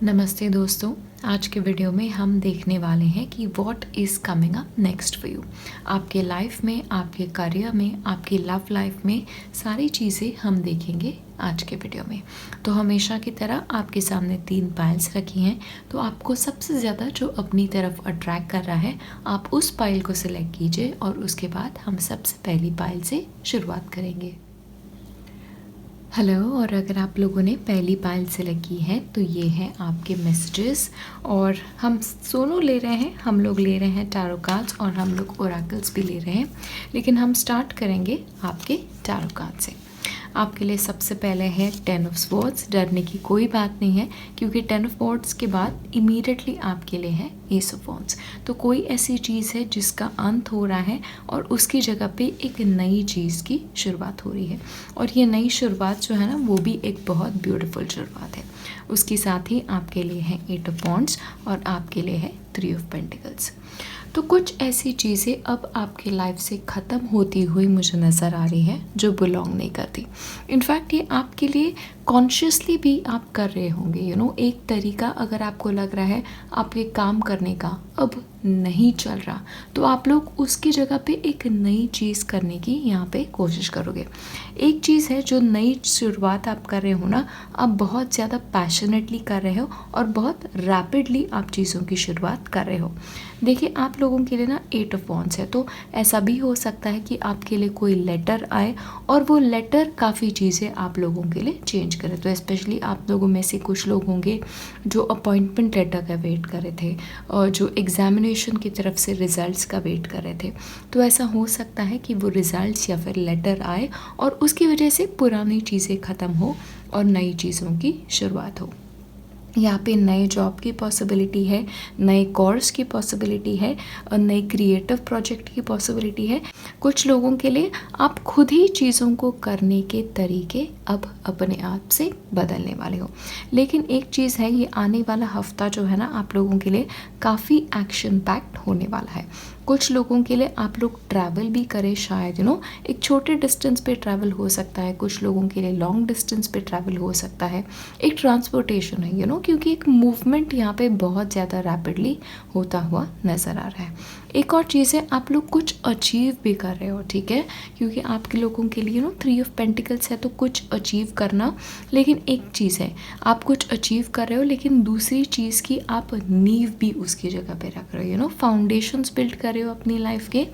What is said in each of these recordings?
नमस्ते दोस्तों। आज के वीडियो में हम देखने वाले हैं कि what is coming up next for you. आपके लाइफ में, आपके करियर में, आपकी लव लाइफ में सारी चीज़ें हम देखेंगे आज के वीडियो में। तो हमेशा की तरह आपके सामने 3 पाइल्स रखी हैं। तो आपको सबसे ज़्यादा जो अपनी तरफ अट्रैक्ट कर रहा है, आप उस पाइल को सिलेक्ट कीजिए और उसके बाद हम सबसे पहली पाइल से शुरुआत करेंगे। हेलो, और अगर आप लोगों ने पहली पाइल सेलेक्ट की है तो ये हैं आपके मैसेजेस। और हम सोलो ले रहे हैं, हम लोग ले रहे हैं टैरो कार्ड्स और हम लोग ओरेकल्स भी ले रहे हैं, लेकिन हम स्टार्ट करेंगे आपके टैरो कार्ड से। आपके लिए सबसे पहले है 10 ऑफ स्वॉर्ड्स। डरने की कोई बात नहीं है, क्योंकि 10 ऑफ स्वॉर्ड्स के बाद इमीडिएटली आपके लिए है एस ऑफ वॉन्ड्स। तो कोई ऐसी चीज़ है जिसका अंत हो रहा है और उसकी जगह पे एक नई चीज़ की शुरुआत हो रही है, और ये नई शुरुआत जो है ना, वो भी एक बहुत ब्यूटीफुल शुरुआत है। उसके साथ ही आपके लिए है 8 ऑफ वॉन्ड्स और आपके लिए है 3 ऑफ पेंटिकल्स। तो कुछ ऐसी चीज़ें अब आपके लाइफ से ख़त्म होती हुई मुझे नज़र आ रही है जो बिलोंग नहीं करती। इनफैक्ट ये आपके लिए कॉन्शियसली भी आप कर रहे होंगे। एक तरीका अगर आपको लग रहा है आपके काम करने का अब नहीं चल रहा, तो आप लोग उसकी जगह पे एक नई चीज़ करने की यहाँ पे कोशिश करोगे। एक चीज़ है जो नई शुरुआत आप कर रहे हो ना, आप बहुत ज़्यादा पैशनेटली कर रहे हो और बहुत रैपिडली आप चीज़ों की शुरुआत कर रहे हो। देखिए, आप लोगों के लिए ना 8 ऑफ वॉन्ड्स है, तो ऐसा भी हो सकता है कि आपके लिए कोई लेटर आए और वो लेटर काफ़ी चीज़ें आप लोगों के लिए चेंज करे। तो स्पेशली आप लोगों में से कुछ लोग होंगे जो अपॉइंटमेंट लेटर का वेट कर रहे थे और जो एग्जामिनेशन की तरफ से रिज़ल्ट्स का वेट कर रहे थे। तो ऐसा हो सकता है कि वो रिज़ल्ट्स या फिर लेटर आए और उसकी वजह से पुरानी चीज़ें ख़त्म हो और नई चीज़ों की शुरुआत हो। यहाँ पे नए जॉब की पॉसिबिलिटी है, नए कोर्स की पॉसिबिलिटी है और नए क्रिएटिव प्रोजेक्ट की पॉसिबिलिटी है। कुछ लोगों के लिए आप खुद ही चीज़ों को करने के तरीके अब अपने आप से बदलने वाले हो। लेकिन एक चीज़ है, ये आने वाला हफ्ता जो है ना, आप लोगों के लिए काफ़ी एक्शन पैक्ड होने वाला है। कुछ लोगों के लिए आप लोग ट्रैवल भी करें, शायद एक छोटे डिस्टेंस पे ट्रैवल हो सकता है। कुछ लोगों के लिए लॉन्ग डिस्टेंस पे ट्रैवल हो सकता है। एक ट्रांसपोर्टेशन है क्योंकि एक मूवमेंट यहाँ पे बहुत ज़्यादा रैपिडली होता हुआ नज़र आ रहा है। एक और चीज़ है, आप लोग कुछ अचीव भी कर रहे हो, ठीक है, क्योंकि आपके लोगों के लिए 3 ऑफ पेंटिकल्स है, तो कुछ अचीव करना। लेकिन एक चीज़ है, आप कुछ अचीव कर रहे हो, लेकिन दूसरी चीज़ की आप नींव भी उसकी जगह पे रख रहे हो, फाउंडेशंस बिल्ड कर रहे हो अपनी लाइफ के।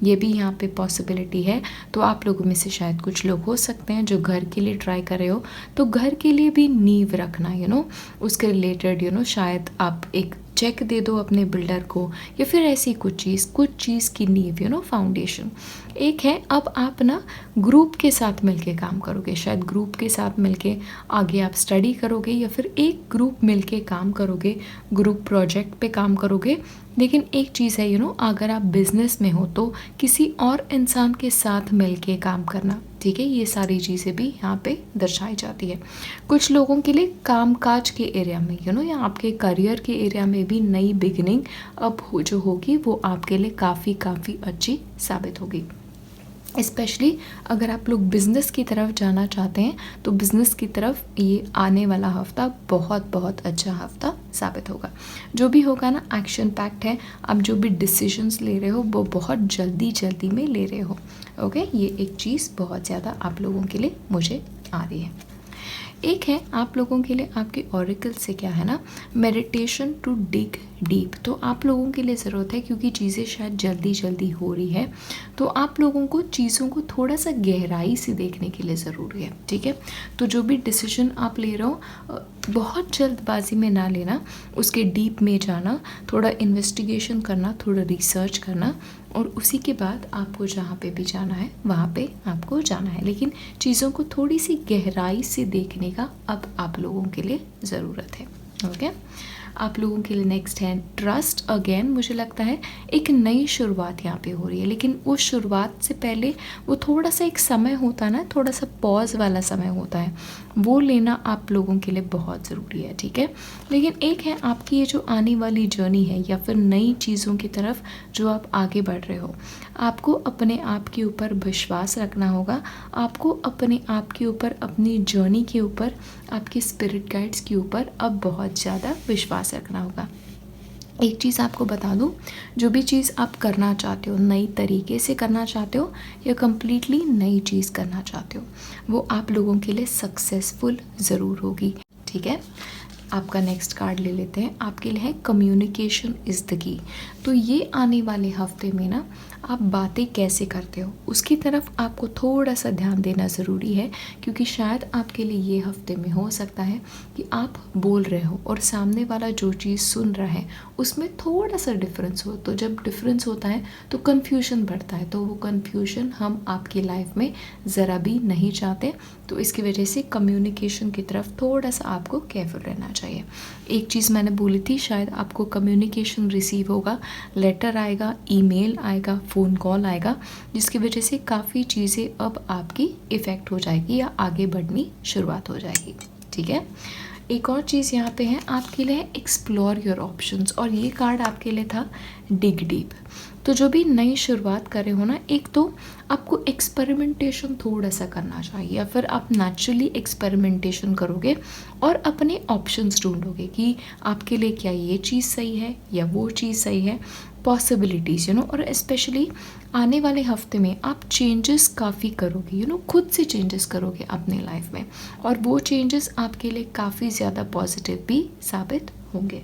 ये भी यहाँ पे पॉसिबिलिटी है। तो आप लोगों में से शायद कुछ लोग हो सकते हैं जो घर के लिए ट्राई कर रहे हो, तो घर के लिए भी नींव रखना उसके रिलेटेड शायद आप एक चेक दे दो अपने बिल्डर को, या फिर ऐसी कुछ चीज़ की नींव फाउंडेशन। एक है, अब आप ना ग्रुप के साथ मिलके काम करोगे, शायद ग्रुप के साथ मिलके आगे आप स्टडी करोगे, या फिर एक ग्रुप मिलके काम करोगे, ग्रुप प्रोजेक्ट पे काम करोगे। लेकिन एक चीज़ है अगर आप बिज़नेस में हो तो किसी और इंसान के साथ मिलके काम करना, ठीक है, ये सारी चीज़ें भी यहाँ पे दर्शाई जाती है। कुछ लोगों के लिए कामकाज के एरिया में या आपके करियर के एरिया में भी नई बिगिनिंग अब जो होगी वो आपके लिए काफ़ी अच्छी साबित होगी। स्पेशली अगर आप लोग बिज़नेस की तरफ जाना चाहते हैं, तो बिज़नेस की तरफ ये आने वाला हफ्ता बहुत अच्छा हफ्ता साबित होगा। जो भी होगा ना, एक्शन पैक्ट है। आप जो भी डिसीजंस ले रहे हो वो बहुत जल्दी में ले रहे हो। ओके, ये एक चीज़ बहुत ज़्यादा आप लोगों के लिए मुझे आ रही है। एक है आप लोगों के लिए आपके ऑरिकल से क्या है ना, मेडिटेशन टू डिग डीप। तो आप लोगों के लिए ज़रूरत है, क्योंकि चीज़ें शायद जल्दी हो रही है, तो आप लोगों को चीज़ों को थोड़ा सा गहराई से देखने के लिए ज़रूरी है, ठीक है। तो जो भी डिसीजन आप ले रहे हो, बहुत जल्दबाजी में ना लेना, उसके डीप में जाना, थोड़ा इन्वेस्टिगेशन करना, थोड़ा रिसर्च करना, और उसी के बाद आपको जहाँ पे भी जाना है वहाँ पे आपको जाना है। लेकिन चीज़ों को थोड़ी सी गहराई से देखने का अब आप लोगों के लिए ज़रूरत है। ओके, आप लोगों के लिए नेक्स्ट है ट्रस्ट अगेन। मुझे लगता है एक नई शुरुआत यहाँ पे हो रही है, लेकिन उस शुरुआत से पहले वो थोड़ा सा एक समय होता है ना, थोड़ा सा पॉज वाला समय होता है, वो लेना आप लोगों के लिए बहुत ज़रूरी है, ठीक है। लेकिन एक है, आपकी ये जो आने वाली जर्नी है या फिर नई चीज़ों की तरफ जो आप आगे बढ़ रहे हो, आपको अपने आप के ऊपर विश्वास रखना होगा। आपको अपने आप के ऊपर, अपनी जर्नी के ऊपर, आपके स्पिरिट गाइड्स के ऊपर अब बहुत बहुत ज़्यादा विश्वास रखना होगा। एक चीज़ आपको बता दूँ, जो भी चीज़ आप करना चाहते हो, नई तरीके से करना चाहते हो या कम्प्लीटली नई चीज़ करना चाहते हो, वो आप लोगों के लिए सक्सेसफुल ज़रूर होगी। ठीक है, आपका नेक्स्ट कार्ड ले लेते हैं। आपके लिए है कम्युनिकेशन इज़ द की। तो ये आने वाले हफ्ते में ना आप बातें कैसे करते हो उसकी तरफ आपको थोड़ा सा ध्यान देना ज़रूरी है, क्योंकि शायद आपके लिए ये हफ्ते में हो सकता है कि आप बोल रहे हो और सामने वाला जो चीज़ सुन रहा है उसमें थोड़ा सा डिफरेंस हो। तो जब डिफरेंस होता है तो कन्फ्यूजन बढ़ता है, तो वो कन्फ्यूजन हम आपकी लाइफ में ज़रा भी नहीं चाहते। तो इसकी वजह से कम्युनिकेशन की तरफ थोड़ा सा आपको केयरफुल रहना चाहिए। एक चीज़ मैंने बोली थी, शायद आपको कम्युनिकेशन रिसीव होगा, लेटर आएगा, ईमेल आएगा, फ़ोन कॉल आएगा, जिसकी वजह से काफ़ी चीज़ें अब आपकी इफ़ेक्ट हो जाएगी या आगे बढ़नी शुरुआत हो जाएगी। ठीक है, एक और चीज़ यहाँ पे है आपके लिए, एक्सप्लोर योर ऑप्शंस, और ये कार्ड आपके लिए था डिग डीप। तो जो भी नई शुरुआत कर रहे हो ना, एक तो आपको एक्सपेरिमेंटेशन थोड़ा सा करना चाहिए, या फिर आप नेचुरली एक्सपेरिमेंटेशन करोगे और अपने ऑप्शंस ढूंढोगे कि आपके लिए क्या ये चीज़ सही है या वो चीज़ सही है, पॉसिबिलिटीज़ और स्पेशली आने वाले हफ्ते में आप चेंजेस काफ़ी करोगे, खुद से चेंजेस करोगे अपने लाइफ में, और वो चेंजेस आपके लिए काफ़ी ज़्यादा पॉजिटिव भी साबित होंगे।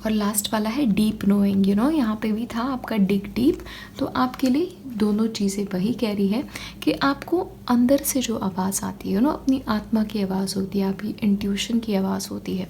और लास्ट वाला है डीप नोइंग, यहाँ पे भी था आपका डिग डीप। तो आपके लिए दोनों चीज़ें वही कह रही है कि आपको अंदर से जो आवाज़ आती है अपनी आत्मा की आवाज़ होती है, आपकी इंट्यूशन की आवाज़ होती है,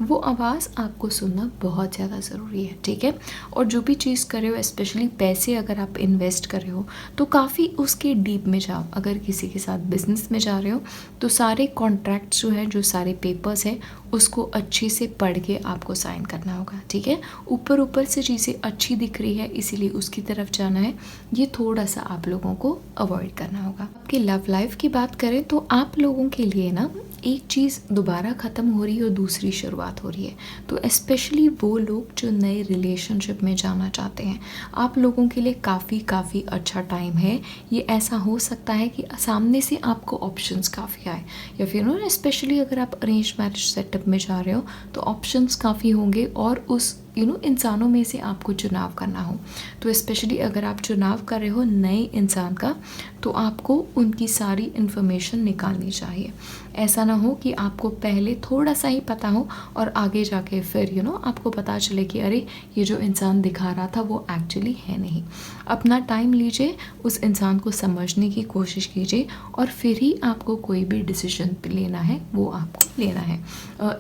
वो आवाज़ आपको सुनना बहुत ज़्यादा ज़रूरी है। ठीक है, और जो भी चीज़ कर रहे हो, स्पेशली पैसे अगर आप इन्वेस्ट कर रहे हो तो काफ़ी उसके डीप में जाओ। अगर किसी के साथ बिजनेस में जा रहे हो तो सारे कॉन्ट्रैक्ट्स जो हैं, जो सारे पेपर्स हैं, उसको अच्छे से पढ़ के आपको साइन करना होगा। ठीक है, ऊपर ऊपर से चीज़ें अच्छी दिख रही है इसीलिए उसकी तरफ जाना है, ये थोड़ा सा आप लोगों को अवॉइड करना होगा। आपकी लव लाइफ की बात करें तो आप लोगों के लिए ना एक चीज़ दोबारा ख़त्म हो रही है और दूसरी शुरुआत हो रही है। तो स्पेशली वो लोग जो नए रिलेशनशिप में जाना चाहते हैं, आप लोगों के लिए काफ़ी अच्छा टाइम है। ये ऐसा हो सकता है कि सामने से आपको ऑप्शंस काफ़ी आए, या फिर स्पेशली अगर आप अरेंज मैरिज सेटअप में जा रहे हो तो ऑप्शंस काफ़ी होंगे और उस इंसानों में से आपको चुनाव करना हो। तो स्पेशली अगर आप चुनाव कर रहे हो नए इंसान का, तो आपको उनकी सारी इन्फॉर्मेशन निकालनी चाहिए। ऐसा ना हो कि आपको पहले थोड़ा सा ही पता हो और आगे जाके फिर आपको पता चले कि अरे ये जो इंसान दिखा रहा था वो एक्चुअली है नहीं। अपना टाइम लीजिए, उस इंसान को समझने की कोशिश कीजिए और फिर ही आपको कोई भी डिसीजन लेना है वो आपको लेना है।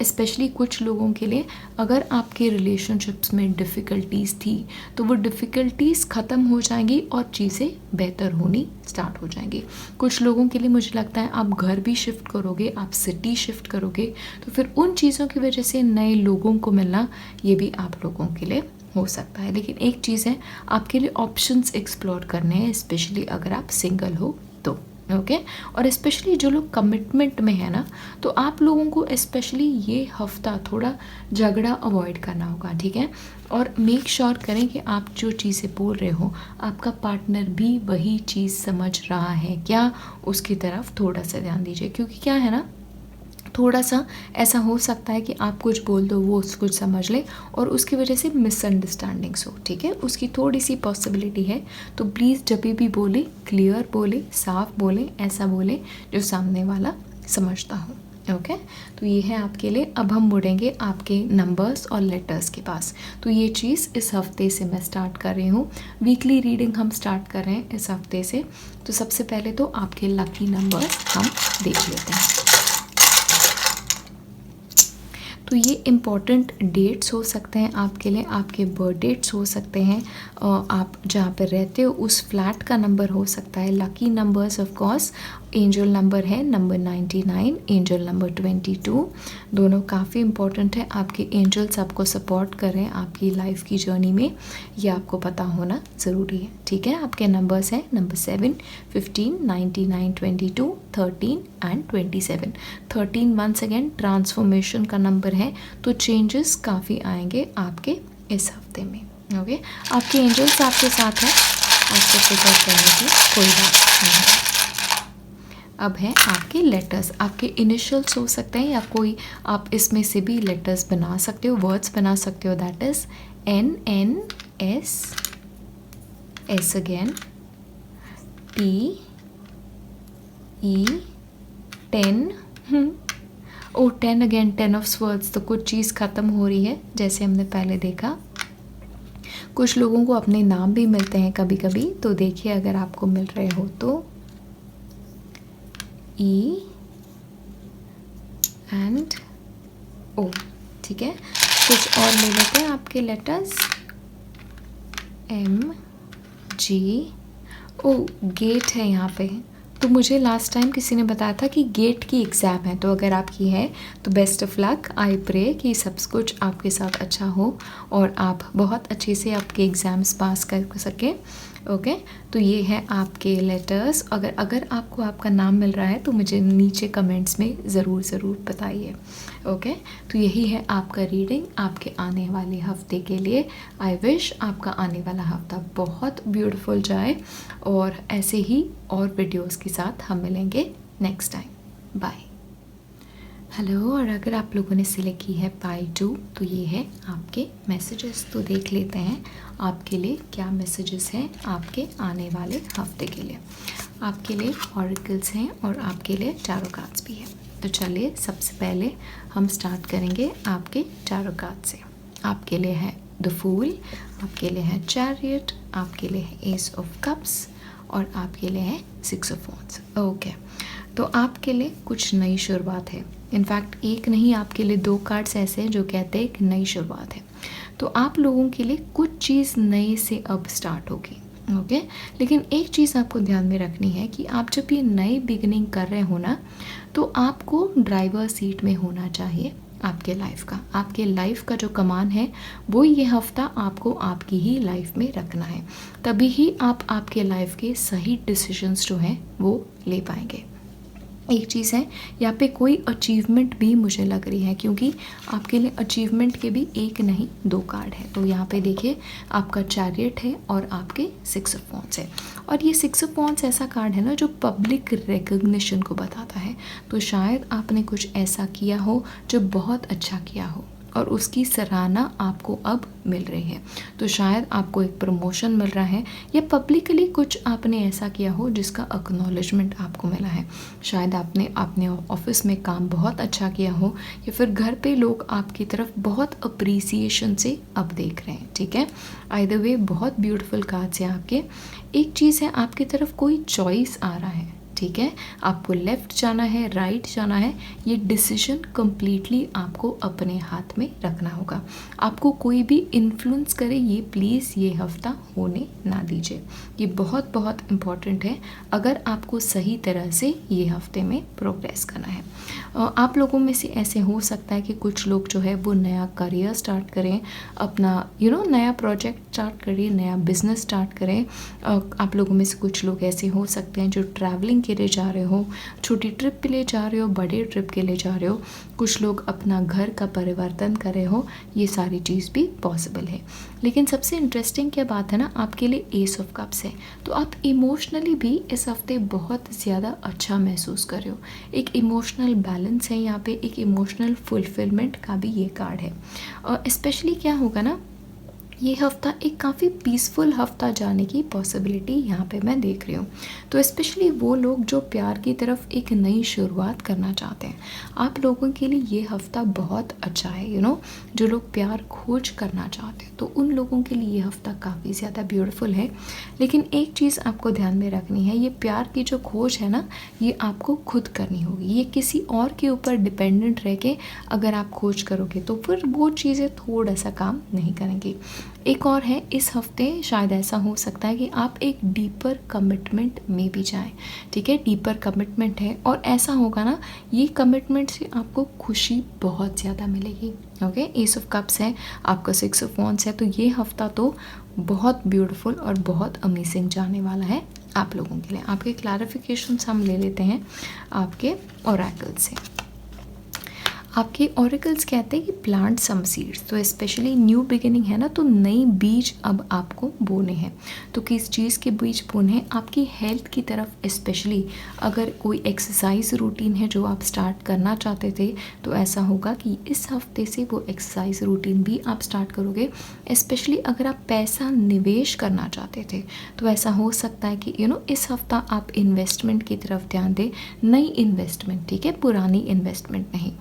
स्पेशली कुछ लोगों के लिए अगर आपके रिलेशनशिप्स में डिफ़िकल्टीज़ थी तो वो डिफ़िकल्टीज़ ख़त्म हो जाएंगी और चीज़ें बेहतर होनी स्टार्ट हो जाएंगी। कुछ लोगों के लिए मुझे लगता है आप घर भी शिफ्ट करोगे, आप सिटी शिफ्ट करोगे, तो फिर उन चीज़ों की वजह से नए लोगों को मिलना ये भी आप लोगों के लिए हो सकता है। लेकिन एक चीज़ है, आपके लिए ऑप्शंस एक्सप्लोर करने हैं, स्पेशली अगर आप सिंगल हो तो। ओके, और स्पेशली जो लोग कमिटमेंट में है ना, तो आप लोगों को स्पेशली ये हफ्ता थोड़ा झगड़ा अवॉइड करना होगा। ठीक है, और मेक श्योर करें कि आप जो चीज़ें बोल रहे हो आपका पार्टनर भी वही चीज़ समझ रहा है क्या, उसकी तरफ थोड़ा सा ध्यान दीजिए। क्योंकि क्या है ना, थोड़ा सा ऐसा हो सकता है कि आप कुछ बोल दो, वो कुछ समझ ले और उसकी वजह से मिसअंडरस्टैंडिंग्स हो। ठीक है, उसकी थोड़ी सी पॉसिबिलिटी है। तो प्लीज़ जब भी बोले क्लियर बोले, साफ बोले, ऐसा बोले जो सामने वाला समझता हो। ओके, तो ये है आपके लिए। अब हम मुड़ेंगे आपके नंबर्स और लेटर्स के पास। तो ये चीज़ इस हफ्ते से मैं स्टार्ट कर रही हूँ, वीकली रीडिंग हम स्टार्ट कर रहे हैं इस हफ्ते से। तो सबसे पहले तो आपके लकी नंबर्स हम देख लेते हैं। तो ये इम्पॉर्टेंट डेट्स हो सकते हैं आपके लिए, आपके बर्थ डेट्स हो सकते हैं, आप जहाँ पर रहते हो उस फ्लैट का नंबर हो सकता है। Lucky numbers of course, angel number है नंबर 99, एंजल नंबर 22, दोनों काफ़ी इंपॉर्टेंट है। आपके एंजल्स आपको सपोर्ट कर रहे हैं आपकी लाइफ की जर्नी में, ये आपको पता होना ज़रूरी है। ठीक है, आपके नंबर्स हैं number 7, 15, 99, 22, 13 and 27। 13 once again transformation का नंबर है, तो चेंजेस काफ़ी आएंगे आपके इस हफ्ते में। ओके, आपके एंजल्स आपके साथ हैं, आपको फिक्र करने की कोई बात नहीं है। अब है आपके लेटर्स, आपके इनिशियल्स हो सकते हैं या कोई आप इसमें से भी लेटर्स बना सकते हो, वर्ड्स बना सकते हो। That is N N S, S अगेन, T E, 10 O 10 again, 10 of swords. तो कुछ चीज़ ख़त्म हो रही है, जैसे हमने पहले देखा। कुछ लोगों को अपने नाम भी मिलते हैं कभी कभी, तो देखिए अगर आपको मिल रहे हो तो E एंड O, ठीक है। कुछ और ले लेते हैं आपके लेटर्स, M G, ओ गेट है यहाँ पे। तो मुझे लास्ट टाइम किसी ने बताया था कि गेट की एग्ज़ाम है, तो अगर आपकी है तो best of luck. I pray कि सब कुछ आपके साथ अच्छा हो और आप बहुत अच्छे से आपके एग्ज़ाम्स पास कर सकें। ओके, तो ये है आपके लेटर्स। अगर आपको आपका नाम मिल रहा है तो मुझे नीचे कमेंट्स में ज़रूर बताइए। ओके, तो यही है आपका रीडिंग आपके आने वाले हफ्ते के लिए। आई विश आपका आने वाला हफ्ता बहुत ब्यूटीफुल जाए और ऐसे ही और वीडियोस के साथ हम मिलेंगे नेक्स्ट टाइम। बाय। हेलो, और अगर आप लोगों ने सिलेक्ट की है पाई 2 तो ये है आपके मैसेजेस। तो देख लेते हैं आपके लिए क्या मैसेजेस हैं आपके आने वाले हफ्ते के लिए। आपके लिए ऑरेकल्स हैं और आपके लिए टैरो कार्ड्स भी हैं। तो चलिए सबसे पहले हम स्टार्ट करेंगे आपके टैरो कार्ड से। आपके लिए है द फूल, आपके लिए है चैरियट, आपके लिए है एस ऑफ कप्स और आपके लिए है 6 ऑफ वॉन्ड्स। ओके, तो आपके लिए कुछ नई शुरुआत है। इनफैक्ट एक नहीं, आपके लिए 2 कार्ड्स ऐसे हैं जो कहते हैं कि नई शुरुआत है। तो आप लोगों के लिए कुछ चीज़ नए से अब स्टार्ट होगी। ओके, लेकिन एक चीज़ आपको ध्यान में रखनी है कि आप जब ये नई बिगिनिंग कर रहे हो ना, तो आपको ड्राइवर सीट में होना चाहिए आपके लाइफ का। आपके लाइफ का जो कमान है वो ये हफ्ता आपको आपकी ही लाइफ में रखना है, तभी ही आप आपके लाइफ के सही डिसीजंस जो हैं वो ले पाएंगे। एक चीज़ है यहाँ पे कोई अचीवमेंट भी मुझे लग रही है, क्योंकि आपके लिए अचीवमेंट के भी एक नहीं 2 कार्ड है। तो यहाँ पे देखिए आपका चैरियट है और आपके 6 ऑफ वॉन्ड्स है। और ये 6 ऑफ वॉन्ड्स ऐसा कार्ड है ना जो पब्लिक रिकग्निशन को बताता है। तो शायद आपने कुछ ऐसा किया हो जो बहुत अच्छा किया हो और उसकी सराहना आपको अब मिल रही है। तो शायद आपको एक प्रमोशन मिल रहा है या पब्लिकली कुछ आपने ऐसा किया हो जिसका एक्नॉलेजमेंट आपको मिला है। शायद आपने अपने ऑफिस में काम बहुत अच्छा किया हो या फिर घर पे लोग आपकी तरफ बहुत अप्रिसिएशन से अब देख रहे हैं। ठीक है, आइदर वे बहुत ब्यूटीफुल कार्ड्स हैं आपके। एक चीज़ है, आपकी तरफ कोई चॉइस आ रहा है। ठीक है, आपको लेफ़्ट जाना है, राइट जाना है, ये डिसीजन कम्प्लीटली आपको अपने हाथ में रखना होगा। आपको कोई भी इन्फ्लुएंस करे ये प्लीज़ ये हफ्ता होने ना दीजिए। ये बहुत बहुत इम्पॉर्टेंट है अगर आपको सही तरह से ये हफ्ते में प्रोग्रेस करना है। आप लोगों में से ऐसे हो सकता है कि कुछ लोग जो है वो नया करियर स्टार्ट करें, अपना नया प्रोजेक्ट स्टार्ट करें, नया बिजनेस स्टार्ट करें। आप लोगों में से कुछ लोग ऐसे हो सकते हैं जो ट्रैवलिंग के लिए जा रहे हो, छोटी ट्रिप के लिए जा रहे हो, बड़े ट्रिप के लिए जा रहे हो। कुछ लोग अपना घर का परिवर्तन कर रहे हो, ये सारी चीज़ भी पॉसिबल है। लेकिन सबसे इंटरेस्टिंग क्या बात है ना, आपके लिए एस ऑफ कप्स है। तो आप इमोशनली भी इस हफ्ते बहुत ज़्यादा अच्छा महसूस कर रहे हो। एक इमोशनल बैलेंस है यहाँ पे, एक इमोशनल फुलफिलमेंट का भी ये कार्ड है। और स्पेशली क्या होगा ना, ये हफ्ता एक काफ़ी पीसफुल हफ्ता जाने की पॉसिबिलिटी यहाँ पे मैं देख रही हूँ। तो स्पेशली वो लोग जो प्यार की तरफ एक नई शुरुआत करना चाहते हैं, आप लोगों के लिए ये हफ्ता बहुत अच्छा है। जो लोग प्यार खोज करना चाहते हैं तो उन लोगों के लिए ये हफ्ता काफ़ी ज़्यादा ब्यूटीफुल है। लेकिन एक चीज़ आपको ध्यान में रखनी है, ये प्यार की जो खोज है ना, ये आपको खुद करनी होगी। ये किसी और के ऊपर डिपेंडेंट रह के अगर आप खोज करोगे तो फिर वो चीज़ें थोड़ा सा काम नहीं करेंगी। एक और है, इस हफ्ते शायद ऐसा हो सकता है कि आप एक डीपर कमिटमेंट में भी जाएं। ठीक है, डीपर कमिटमेंट है और ऐसा होगा ना, ये कमिटमेंट से आपको खुशी बहुत ज़्यादा मिलेगी। ओके, एस ऑफ कप्स है, आपका 6 ऑफ वॉन्ड्स है। तो ये हफ्ता तो बहुत ब्यूटीफुल और बहुत अमेजिंग जाने वाला है आप लोगों के लिए। आपके क्लैरिफिकेशंस हम ले लेते हैं आपके ओरेकल से। आपके ऑरिकल्स कहते हैं कि प्लांट सम सीड्स, तो स्पेशली न्यू बिगिनिंग है ना, तो नई बीज अब आपको बोने हैं। तो किस चीज़ के बीज बोने हैं? आपकी हेल्थ की तरफ। स्पेशली अगर कोई एक्सरसाइज रूटीन है जो आप स्टार्ट करना चाहते थे, तो ऐसा होगा कि इस हफ्ते से वो एक्सरसाइज रूटीन भी आप स्टार्ट करोगे। स्पेशली अगर आप पैसा निवेश करना चाहते थे, तो ऐसा हो सकता है कि इस हफ्ता आप इन्वेस्टमेंट की तरफ ध्यान दें, नई इन्वेस्टमेंट, ठीक है, पुरानी इन्वेस्टमेंट नहीं।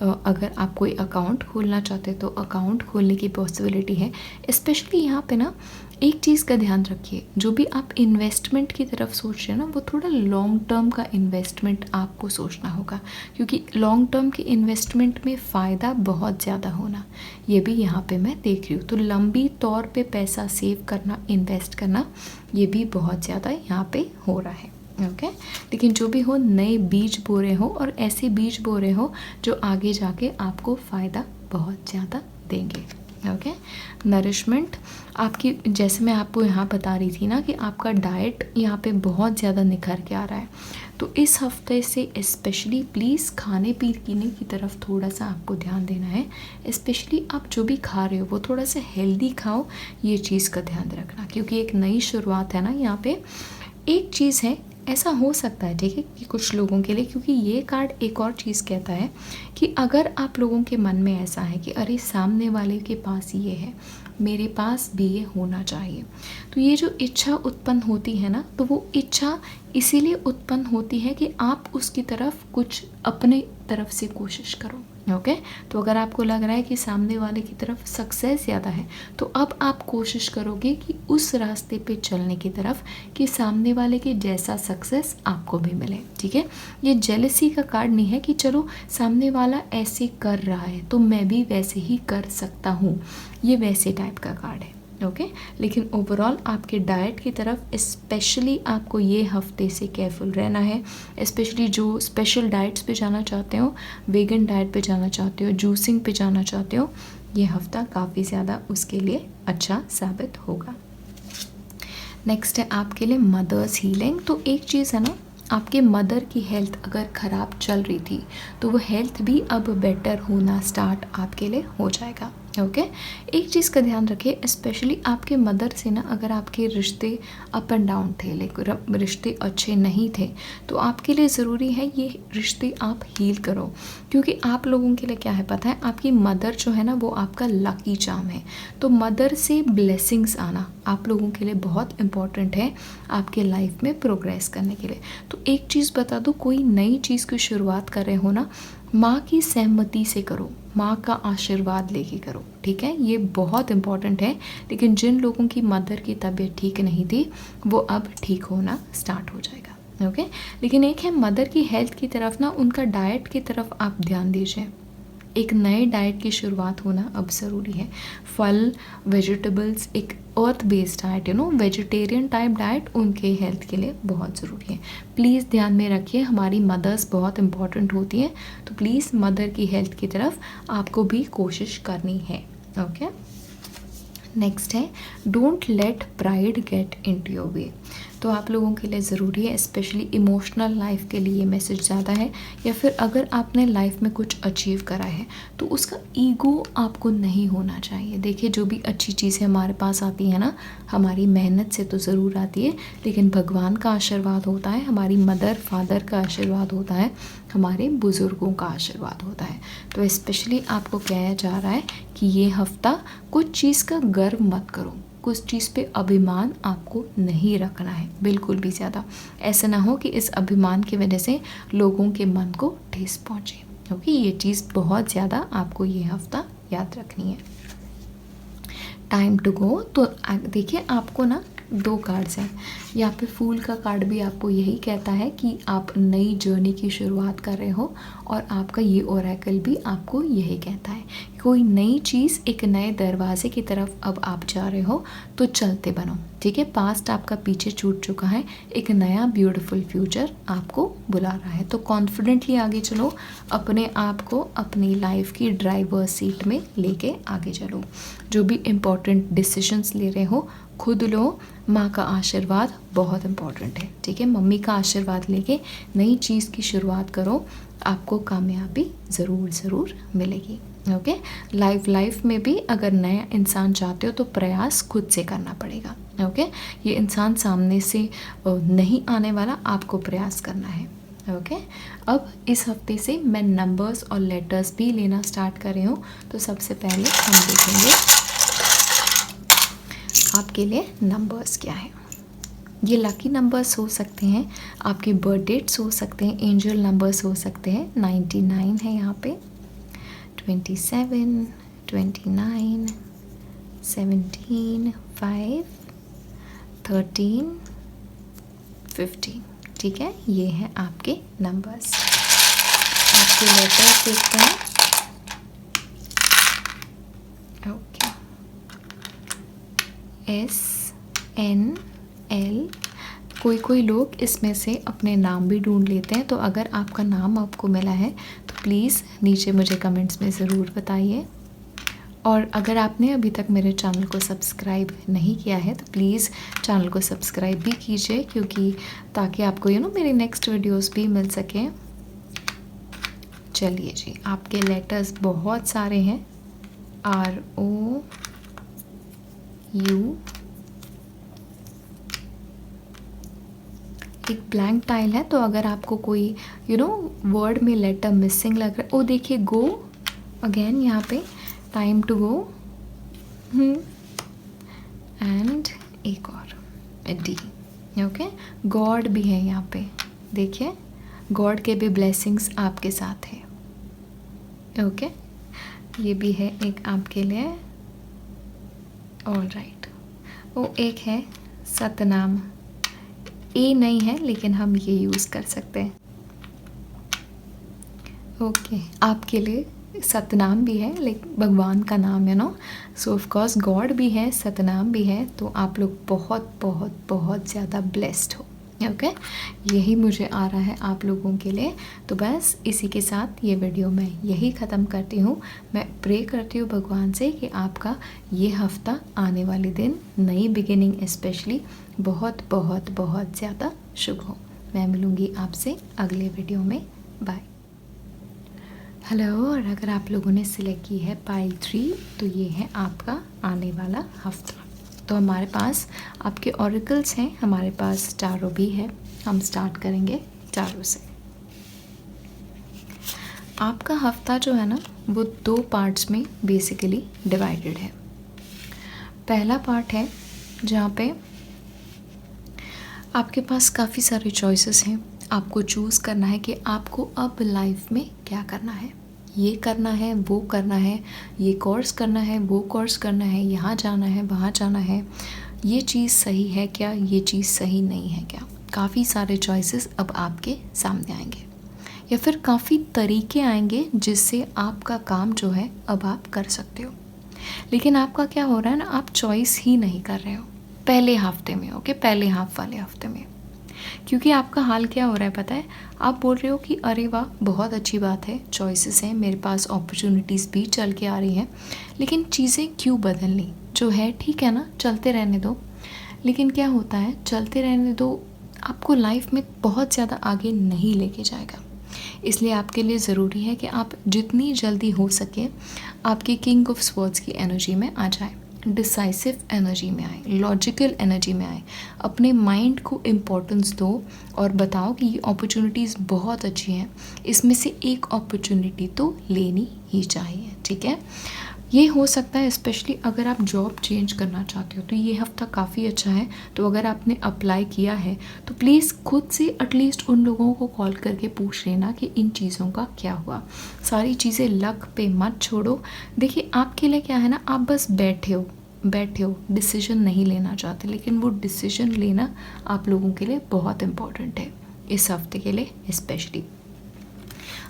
अगर आप कोई अकाउंट खोलना चाहते तो अकाउंट खोलने की पॉसिबिलिटी है। स्पेशली यहाँ पे ना एक चीज़ का ध्यान रखिए, जो भी आप इन्वेस्टमेंट की तरफ सोच रहे हैं ना, वो थोड़ा लॉन्ग टर्म का इन्वेस्टमेंट आपको सोचना होगा, क्योंकि लॉन्ग टर्म के इन्वेस्टमेंट में फ़ायदा बहुत ज़्यादा होना, ये भी यहाँ पे मैं देख रही हूँ। तो लंबी तौर पे पैसा सेव करना, इन्वेस्ट करना, ये भी बहुत ज़्यादा यहाँ पे हो रहा है। ओके लेकिन जो भी हो, नए बीज बो रहे हो, और ऐसे बीज बो रहे हो जो आगे जाके आपको फ़ायदा बहुत ज़्यादा देंगे। ओके नरिशमेंट आपकी, जैसे मैं आपको यहाँ बता रही थी ना कि आपका डाइट यहाँ पे बहुत ज़्यादा निखर के आ रहा है, तो इस हफ्ते से स्पेशली प्लीज़ खाने पीने की तरफ थोड़ा सा आपको ध्यान देना है। स्पेशली आप जो भी खा रहे हो वो थोड़ा सा हेल्दी खाओ, ये चीज़ का ध्यान रखना, क्योंकि एक नई शुरुआत है ना यहाँ पे। एक चीज़ है, ऐसा हो सकता है, ठीक है, कि कुछ लोगों के लिए, क्योंकि ये कार्ड एक और चीज़ कहता है कि अगर आप लोगों के मन में ऐसा है कि अरे सामने वाले के पास ये है, मेरे पास भी ये होना चाहिए, तो ये जो इच्छा उत्पन्न होती है ना, तो वो इच्छा इसीलिए उत्पन्न होती है कि आप उसकी तरफ कुछ अपने तरफ से कोशिश करो। ओके तो अगर आपको लग रहा है कि सामने वाले की तरफ सक्सेस ज़्यादा है, तो अब आप कोशिश करोगे कि उस रास्ते पे चलने की तरफ कि सामने वाले के जैसा सक्सेस आपको भी मिले। ठीक है, ये जेलसी का कार्ड नहीं है कि चलो सामने वाला ऐसे कर रहा है तो मैं भी वैसे ही कर सकता हूँ, ये वैसे टाइप का कार्ड है। ओके लेकिन ओवरऑल आपके डाइट की तरफ स्पेशली आपको ये हफ्ते से केयरफुल रहना है। स्पेशली जो स्पेशल डाइट्स पे जाना चाहते हो, वेगन डाइट पे जाना चाहते हो, जूसिंग पे जाना चाहते हो, ये हफ्ता काफ़ी ज़्यादा उसके लिए अच्छा साबित होगा। नेक्स्ट है आपके लिए मदर्स हीलिंग। तो एक चीज़ है ना, आपके मदर की हेल्थ अगर ख़राब चल रही थी तो वो हेल्थ भी अब बेटर होना स्टार्ट आपके लिए हो जाएगा। ओके एक चीज़ का ध्यान रखिए, स्पेशली आपके मदर से ना अगर आपके रिश्ते अप एंड डाउन थे, लेकिन रिश्ते अच्छे नहीं थे, तो आपके लिए ज़रूरी है ये रिश्ते आप हील करो। क्योंकि आप लोगों के लिए क्या है पता है, आपकी मदर जो है ना वो आपका लकी चार्म है। तो मदर से ब्लेसिंग्स आना आप लोगों के लिए बहुत इम्पॉर्टेंट है आपके लाइफ में प्रोग्रेस करने के लिए। तो एक चीज़ बता दो, कोई नई चीज़ की शुरुआत कर रहे हो ना, माँ की सहमति से करो, माँ का आशीर्वाद लेके करो। ठीक है, ये बहुत इम्पॉर्टेंट है। लेकिन जिन लोगों की मदर की तबीयत ठीक नहीं थी वो अब ठीक होना स्टार्ट हो जाएगा। ओके लेकिन एक है मदर की हेल्थ की तरफ ना, उनका डाइट की तरफ आप ध्यान दीजिए। एक नए डाइट की शुरुआत होना अब ज़रूरी है। फल, वेजिटेबल्स, एक earth based diet, vegetarian type diet उनके हेल्थ के लिए बहुत ज़रूरी है। प्लीज़ ध्यान में रखिए, हमारी मदर्स बहुत इंपॉर्टेंट होती हैं, तो प्लीज़ मदर की हेल्थ की तरफ आपको भी कोशिश करनी है। ओके नेक्स्ट है don't let pride get into your way. तो आप लोगों के लिए ज़रूरी है, स्पेशली इमोशनल लाइफ के लिए ये मैसेज ज़्यादा है, या फिर अगर आपने लाइफ में कुछ अचीव करा है तो उसका ईगो आपको नहीं होना चाहिए। देखिए जो भी अच्छी चीज़ें हमारे पास आती है ना, हमारी मेहनत से तो ज़रूर आती है, लेकिन भगवान का आशीर्वाद होता है, हमारी मदर फादर का आशीर्वाद होता है, हमारे बुज़ुर्गों का आशीर्वाद होता है। तो स्पेशली आपको कहया जा रहा है कि ये हफ्ता कुछ चीज़ का गर्व मत करो, कुछ चीज़ पे अभिमान आपको नहीं रखना है बिल्कुल भी ज़्यादा। ऐसा ना हो कि इस अभिमान की वजह से लोगों के मन को ठेस पहुँचे, क्योंकि ये चीज़ बहुत ज़्यादा आपको ये हफ्ता याद रखनी है। Time to go. तो देखिए आपको ना 2 कार्ड्स हैं, यहाँ पे फूल का कार्ड भी आपको यही कहता है कि आप नई जर्नी की शुरुआत कर रहे हो, और आपका ये ओरेकल भी आपको यही कहता है कोई नई चीज़, एक नए दरवाजे की तरफ अब आप जा रहे हो, तो चलते बनो। ठीक है, पास्ट आपका पीछे छूट चुका है, एक नया ब्यूटीफुल फ्यूचर आपको बुला रहा है। तो कॉन्फिडेंटली आगे चलो, अपने आप को अपनी लाइफ की ड्राइवर सीट में लेके आगे चलो। जो भी इम्पोर्टेंट डिसीजंस ले रहे हो खुद लो, माँ का आशीर्वाद बहुत इम्पॉर्टेंट है। ठीक है, मम्मी का आशीर्वाद लेके नई चीज़ की शुरुआत करो, आपको कामयाबी ज़रूर मिलेगी। ओके, लाइफ में भी अगर नया इंसान चाहते हो तो प्रयास खुद से करना पड़ेगा। ओके, ये इंसान सामने से नहीं आने वाला, आपको प्रयास करना है। ओके, अब इस हफ्ते से मैं नंबर्स और लेटर्स भी लेना स्टार्ट कर रही हूँ। तो सबसे पहले हम देखेंगे आपके लिए नंबर्स क्या है। ये लकी नंबर्स हो सकते हैं, आपके बर्थ डेट्स हो सकते हैं, एंजल नंबर्स हो सकते हैं। 99 है यहाँ पे, 27, 29, 17, 5, 13, 15। ठीक है, ये हैं आपके नंबर्स। आपके लेटर्स देखते हैं। Okay, SNL। कोई लोग इसमें से अपने नाम भी ढूंढ लेते हैं, तो अगर आपका नाम आपको मिला है तो प्लीज़ नीचे मुझे कमेंट्स में ज़रूर बताइए। और अगर आपने अभी तक मेरे चैनल को सब्सक्राइब नहीं किया है तो प्लीज़ चैनल को सब्सक्राइब भी कीजिए, क्योंकि ताकि आपको मेरे नेक्स्ट वीडियोस भी मिल सकें। चलिए जी, आपके लेटर्स बहुत सारे हैं। ROU, एक ब्लैंक टाइल है, तो अगर आपको कोई वर्ड में लेटर मिसिंग लग रहा है, ओ देखिए गो अगेन, यहाँ पे टाइम टू गो। एंड एक और D। ओके, गॉड भी है यहाँ पे, देखिए गॉड के भी ब्लेसिंग्स आपके साथ है। ओके, ये भी है एक आपके लिए। ऑल राइट, वो एक है सतनाम। ए नहीं है लेकिन हम ये यूज़ कर सकते हैं। ओके, आपके लिए सतनाम भी है, लेकिन भगवान का नाम है ना, सो ऑफ कोर्स गॉड भी है, सतनाम भी है, तो आप लोग बहुत बहुत बहुत ज़्यादा ब्लेस्ड हो। ओके, यही मुझे आ रहा है आप लोगों के लिए। तो बस इसी के साथ ये वीडियो मैं यही ख़त्म करती हूँ। मैं प्रे करती हूँ भगवान से कि आपका ये हफ़्ता, आने वाले दिन, नई बिगिनिंग स्पेशली बहुत बहुत बहुत ज़्यादा शुभ हो। मैं मिलूँगी आपसे अगले वीडियो में। बाय। हेलो, और अगर आप लोगों ने सिलेक्ट की है पाइल 3 तो ये है आपका आने वाला हफ्ता। तो हमारे पास आपके ऑरिकल्स हैं, हमारे पास टारो भी है। हम स्टार्ट करेंगे टारो से। आपका हफ्ता जो है ना, वो 2 पार्ट्स में बेसिकली डिवाइडेड है। पहला पार्ट है जहाँ पे आपके पास काफ़ी सारे चॉइसेस हैं। आपको चूज़ करना है कि आपको अब लाइफ में क्या करना है। ये करना है, वो करना है, ये कोर्स करना है, वो कोर्स करना है, यहाँ जाना है, वहाँ जाना है। ये चीज़ सही है क्या, ये चीज़ सही नहीं है क्या। काफ़ी सारे चॉइसेस अब आपके सामने आएंगे, या फिर काफ़ी तरीके आएंगे जिससे आपका काम जो है अब आप कर सकते हो। लेकिन आपका क्या हो रहा है ना, आप चॉइस ही नहीं कर रहे हो पहले हफ्ते में। ओके, पहले हाफ वाले हफ्ते में, क्योंकि आपका हाल क्या हो रहा है पता है, आप बोल रहे हो कि अरे वाह बहुत अच्छी बात है, चॉइसेस हैं मेरे पास, अपॉर्चुनिटीज़ भी चल के आ रही हैं, लेकिन चीज़ें क्यों बदलनी, जो है ठीक है ना, चलते रहने दो। लेकिन क्या होता है, चलते रहने दो आपको लाइफ में बहुत ज़्यादा आगे नहीं लेके जाएगा। इसलिए आपके लिए ज़रूरी है कि आप जितनी जल्दी हो सके आपकी किंग ऑफ स्वॉर्ड्स की एनर्जी में आ जाए, डिसाइसिव एनर्जी में आए, लॉजिकल एनर्जी में आए। अपने माइंड को इम्पोर्टेंस दो और बताओ कि ये अपॉर्चुनिटीज़ बहुत अच्छी हैं, इसमें से एक अपॉर्चुनिटी तो लेनी ही चाहिए। ठीक है, ये हो सकता है स्पेशली अगर आप जॉब चेंज करना चाहते हो तो ये हफ्ता काफ़ी अच्छा है। तो अगर आपने अप्लाई किया है तो प्लीज़ खुद से एटलीस्ट उन लोगों को कॉल करके पूछ लेना कि इन चीज़ों का क्या हुआ। सारी चीज़ें लक पे मत छोड़ो। देखिए आपके लिए क्या है ना, आप बस बैठे हो डिसीजन नहीं लेना चाहते, लेकिन वो डिसीजन लेना आप लोगों के लिए बहुत इम्पॉर्टेंट है इस हफ्ते के लिए स्पेशली।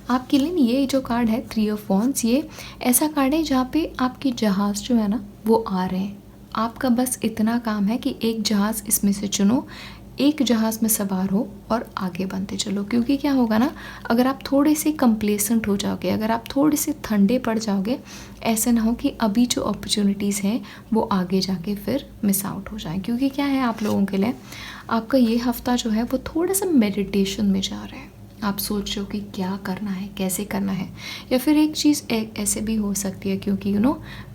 आपके लिए ये जो कार्ड है 3 ऑफ वॉन्ड्स, ये ऐसा कार्ड है जहाँ पे आपके जहाज़ जो है ना वो आ रहे हैं। आपका बस इतना काम है कि एक जहाज़ इसमें से चुनो, एक जहाज़ में सवार हो और आगे बढ़ते चलो। क्योंकि क्या होगा ना, अगर आप थोड़े से कंप्लेसेंट हो जाओगे, अगर आप थोड़े से ठंडे पड़ जाओगे, ऐसा ना हो कि अभी जो अपॉर्चुनिटीज़ हैं वो आगे जाके फिर मिस आउट हो जाए। क्योंकि क्या है, आप लोगों के लिए आपका ये हफ्ता जो है वो थोड़ा सा मेडिटेशन में जा रहा है। आप सोच रहे हो कि क्या करना है, कैसे करना है, या फिर एक चीज़ ऐसे भी हो सकती है क्योंकि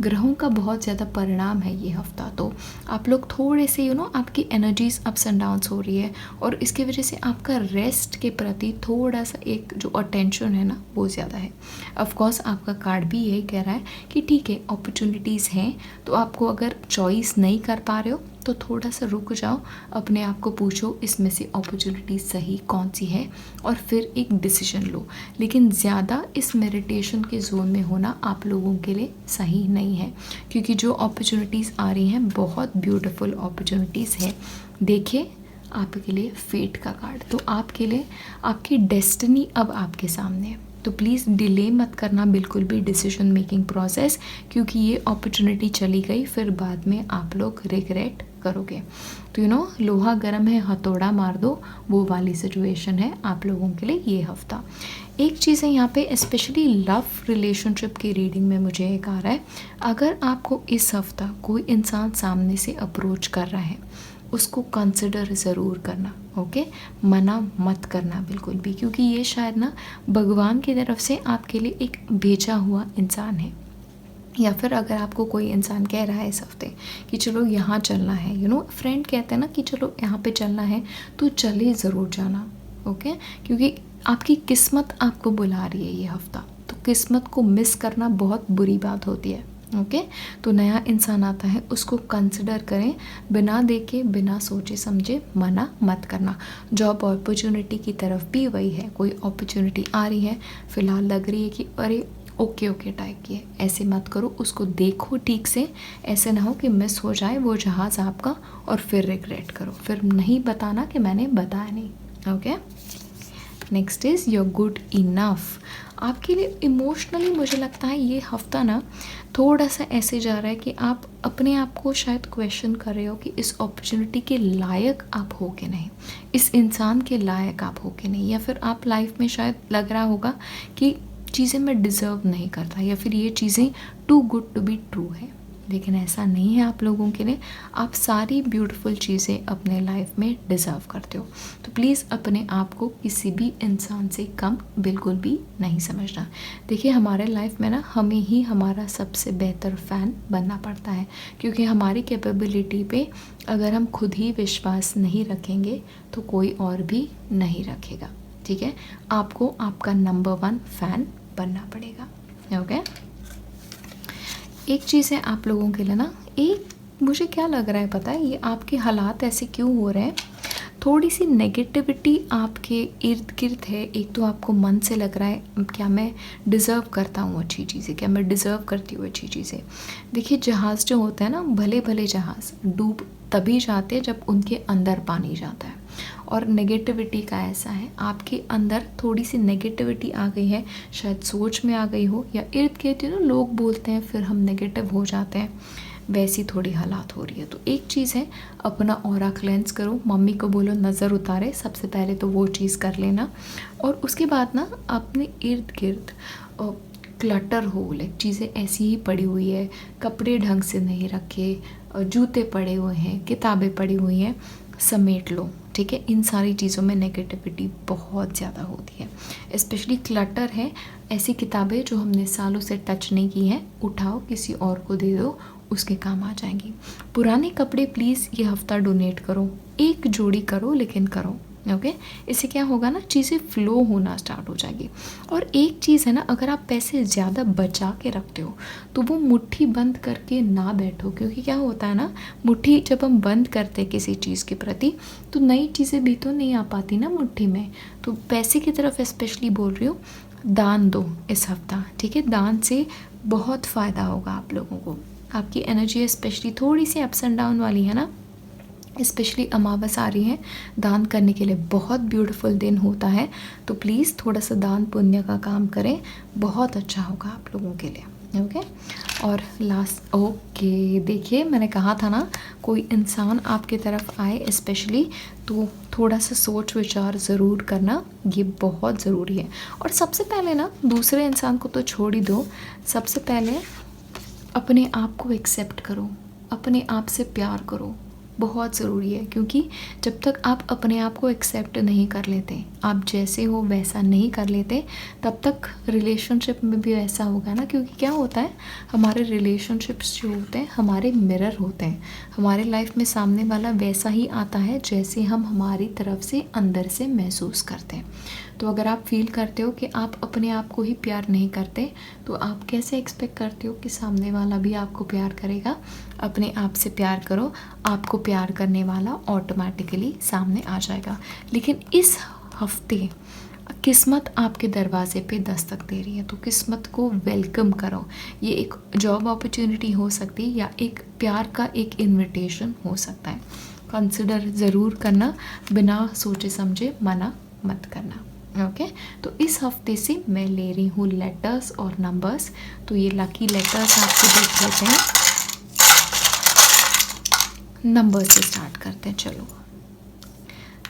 ग्रहों का बहुत ज़्यादा परिणाम है ये हफ्ता, तो आप लोग थोड़े से आपकी एनर्जीज अप्स एंड डाउन्स हो रही है और इसकी वजह से आपका रेस्ट के प्रति थोड़ा सा एक जो अटेंशन है ना वो ज़्यादा है। ऑफ कोर्स आपका कार्ड भी यही कह रहा है कि ठीक है अपॉर्चुनिटीज़ हैं, तो आपको अगर चॉइस नहीं कर पा रहे हो तो थोड़ा सा रुक जाओ, अपने आप को पूछो इसमें से अपॉर्चुनिटी सही कौन सी है और फिर एक डिसीजन लो। लेकिन ज़्यादा इस मेडिटेशन के जोन में होना आप लोगों के लिए सही नहीं है, क्योंकि जो अपॉर्चुनिटीज़ आ रही हैं बहुत ब्यूटीफुल अपॉर्चुनिटीज़ है। देखिए आपके लिए फेट का कार्ड, तो आपके लिए आपकी डेस्टिनी अब आपके सामने है, तो प्लीज़ डिले मत करना बिल्कुल भी डिसीजन मेकिंग प्रोसेस, क्योंकि ये अपॉर्चुनिटी चली गई फिर बाद में आप लोग रिग्रेट करोगे। तो लोहा गर्म है हथौड़ा मार दो, वो वाली सिचुएशन है आप लोगों के लिए ये हफ्ता। एक चीज़ है यहाँ पे स्पेशली लव रिलेशनशिप की रीडिंग में मुझे एक आ रहा है, अगर आपको इस हफ्ता कोई इंसान सामने से अप्रोच कर रहा है उसको कंसिडर ज़रूर करना, ओके, मना मत करना बिल्कुल भी, क्योंकि ये शायद ना भगवान की तरफ से आपके लिए एक भेजा हुआ इंसान है। या फिर अगर आपको कोई इंसान कह रहा है इस हफ्ते कि चलो यहाँ चलना है, फ्रेंड कहते हैं ना कि चलो यहाँ पे चलना है, तो चले ज़रूर जाना, ओके, क्योंकि आपकी किस्मत आपको बुला रही है ये हफ्ता, तो किस्मत को मिस करना बहुत बुरी बात होती है, ओके। तो नया इंसान आता है उसको कंसिडर करें, बिना देखे बिना सोचे समझे मना मत करना। जॉब अपॉर्चुनिटी की तरफ भी वही है, कोई अपॉर्चुनिटी आ रही है फ़िलहाल लग रही है कि अरे ओके टाइप की है, ऐसे मत करो, उसको देखो ठीक से, ऐसे ना हो कि मिस हो जाए वो जहाज़ आपका और फिर रिग्रेट करो, फिर नहीं बताना कि मैंने बताया नहीं, okay. Next is your good enough. आपके लिए इमोशनली मुझे लगता है ये हफ्ता ना थोड़ा सा ऐसे जा रहा है कि आप अपने आप को शायद क्वेश्चन कर रहे हो कि इस अपॉर्चुनिटी के लायक आप हो कि नहीं, इस इंसान के लायक आप हो कि नहीं, या फिर आप लाइफ में शायद लग रहा होगा कि चीज़ें मैं डिज़र्व नहीं करता, या फिर ये चीज़ें too good to be true है। लेकिन ऐसा नहीं है आप लोगों के लिए, आप सारी ब्यूटीफुल चीज़ें अपने लाइफ में डिज़र्व करते हो। तो प्लीज़ अपने आप को किसी भी इंसान से कम बिल्कुल भी नहीं समझना। देखिए हमारे लाइफ में ना हमें ही हमारा सबसे बेहतर फ़ैन बनना पड़ता है, क्योंकि हमारी कैपेबिलिटी पे अगर हम खुद ही विश्वास नहीं रखेंगे तो कोई और भी नहीं रखेगा, ठीक है। आपको आपका नंबर 1 फ़ैन बनना पड़ेगा, ओके। एक चीज़ है आप लोगों के लिए ना, एक मुझे क्या लग रहा है पता है, ये आपके हालात ऐसे क्यों हो रहे हैं, थोड़ी सी नेगेटिविटी आपके इर्द गिर्द है। एक तो आपको मन से लग रहा है क्या मैं डिज़र्व करता हूँ अच्छी चीज़ें, क्या मैं डिज़र्व करती हूँ अच्छी चीज़ें। देखिए जहाज़ जो होता है ना, भले भले जहाज़ डूब तभी जाते हैं जब उनके अंदर पानी जाता है, और नेगेटिविटी का ऐसा है आपके अंदर थोड़ी सी नेगेटिविटी आ गई है, शायद सोच में आ गई हो या इर्द गिर्द लोग बोलते हैं फिर हम नेगेटिव हो जाते हैं, वैसी थोड़ी हालात हो रही है। तो एक चीज़ है अपना ऑरा क्लेंस करो, मम्मी को बोलो नज़र उतारे, सबसे पहले तो वो चीज़ कर लेना। और उसके बाद ना अपने इर्द गिर्द क्लटर हो, लाइक चीज़ें ऐसी ही पड़ी हुई है, कपड़े ढंग से नहीं रखे, जूते पड़े हुए हैं, किताबें पड़ी हुई हैं, समेट लो, ठीक है। इन सारी चीज़ों में नेगेटिविटी बहुत ज़्यादा होती है, स्पेशली क्लटर है, ऐसी किताबें जो हमने सालों से टच नहीं की हैं उठाओ किसी और को दे दो, उसके काम आ जाएंगी। पुराने कपड़े प्लीज़ ये हफ्ता डोनेट करो, एक जोड़ी करो लेकिन करो, ओके। इससे क्या होगा ना, चीज़ें फ्लो होना स्टार्ट हो जाएगी। और एक चीज़ है ना, अगर आप पैसे ज़्यादा बचा के रखते हो तो वो मुट्ठी बंद करके ना बैठो, क्योंकि क्या होता है ना, मुट्ठी जब हम बंद करते हैं किसी चीज़ के प्रति तो नई चीज़ें भी तो नहीं आ पाती ना मुट्ठी में। तो पैसे की तरफ स्पेशली बोल रही हूँ, दान दो इस हफ्ता, ठीक है। दान से बहुत फ़ायदा होगा आप लोगों को। आपकी एनर्जी स्पेशली थोड़ी सी अप्स एंड डाउन वाली है ना, स्पेशली अमावस आ रही है, दान करने के लिए बहुत ब्यूटीफुल दिन होता है। तो प्लीज़ थोड़ा सा दान पुण्य का काम करें, बहुत अच्छा होगा आप लोगों के लिए, ओके। और लास्ट, ओके, देखिए मैंने कहा था ना कोई इंसान आपके तरफ आए स्पेशली, तो थोड़ा सा सोच विचार ज़रूर करना, ये बहुत ज़रूरी है। और सबसे पहले ना दूसरे इंसान को तो छोड़ ही दो, सबसे पहले अपने आप को एक्सेप्ट करो, अपने आप से प्यार करो, बहुत ज़रूरी है, क्योंकि जब तक आप अपने आप को एक्सेप्ट नहीं कर लेते, आप जैसे हो वैसा नहीं कर लेते, तब तक रिलेशनशिप में भी ऐसा होगा ना। क्योंकि क्या होता है, हमारे रिलेशनशिप्स जो होते हैं हमारे मिरर होते हैं। हमारे लाइफ में सामने वाला वैसा ही आता है जैसे हम हमारी तरफ से अंदर से महसूस करते हैं। तो अगर आप फील करते हो कि आप अपने आप को ही प्यार नहीं करते, तो आप कैसे एक्सपेक्ट करते हो कि सामने वाला भी आपको प्यार करेगा। अपने आप से प्यार करो, आपको प्यार करने वाला ऑटोमेटिकली सामने आ जाएगा। लेकिन इस हफ्ते किस्मत आपके दरवाजे पे दस्तक दे रही है, तो किस्मत को वेलकम करो। ये एक जॉब अपॉर्चुनिटी हो सकती है या एक प्यार का एक इनविटेशन हो सकता है। कंसिडर ज़रूर करना, बिना सोचे समझे मना मत करना। ओके तो इस हफ्ते से मैं ले रही हूँ लेटर्स और नंबर्स। तो ये लकी लेटर्स आपको देख लेते हैं, नंबर से स्टार्ट करते हैं। चलो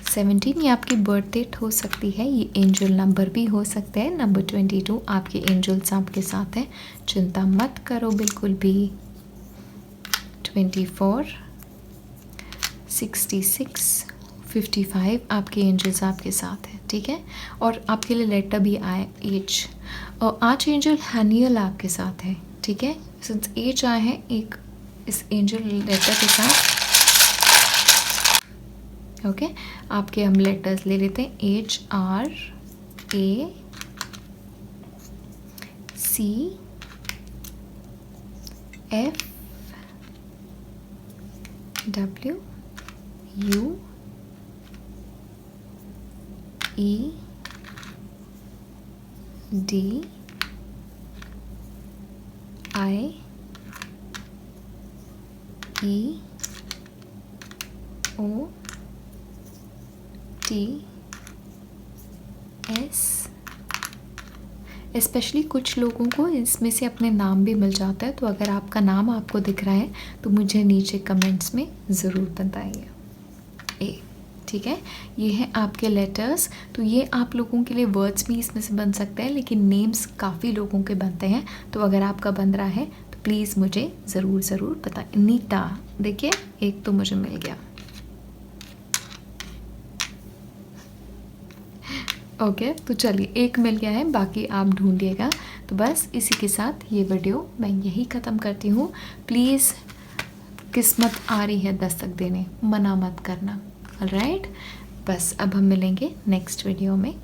17 ये आपकी बर्थ डेट हो सकती है, ये एंजल नंबर भी हो सकता है। नंबर 22 आपके एंजल्स आपके साथ हैं, चिंता मत करो बिल्कुल भी। 24, 66, 55 आपके एंजल्स आपके साथ हैं, ठीक है। और आपके लिए लेटर भी आए एज, और आर्च एंजल हैनियल आपके साथ है, ठीक है। सिंस एज आए हैं एक इस एंजल लेटर के साथ, ओके आपके हम लेटर्स ले लेते हैं। H R A C F W U E D I E O T S. Specially कुछ लोगों को इसमें से अपने नाम भी मिल जाता है, तो अगर आपका नाम आपको दिख रहा है तो मुझे नीचे कमेंट्स में ज़रूर बताइए। ए ठीक है, ये हैं आपके लेटर्स। तो ये आप लोगों के लिए वर्ड्स भी इसमें से बन सकते हैं, लेकिन नेम्स काफ़ी लोगों के बनते हैं। तो अगर आपका बन रहा है तो प्लीज़ मुझे ज़रूर बताएं। नीता, देखिए एक तो मुझे मिल गया। ओके तो चलिए एक मिल गया है, बाकी आप ढूंढिएगा। तो बस इसी के साथ ये वीडियो मैं यही ख़त्म करती हूँ। प्लीज़ किस्मत आ रही है दस्तक देने, मना मत करना। ऑलराइट, बस अब हम मिलेंगे नेक्स्ट वीडियो में।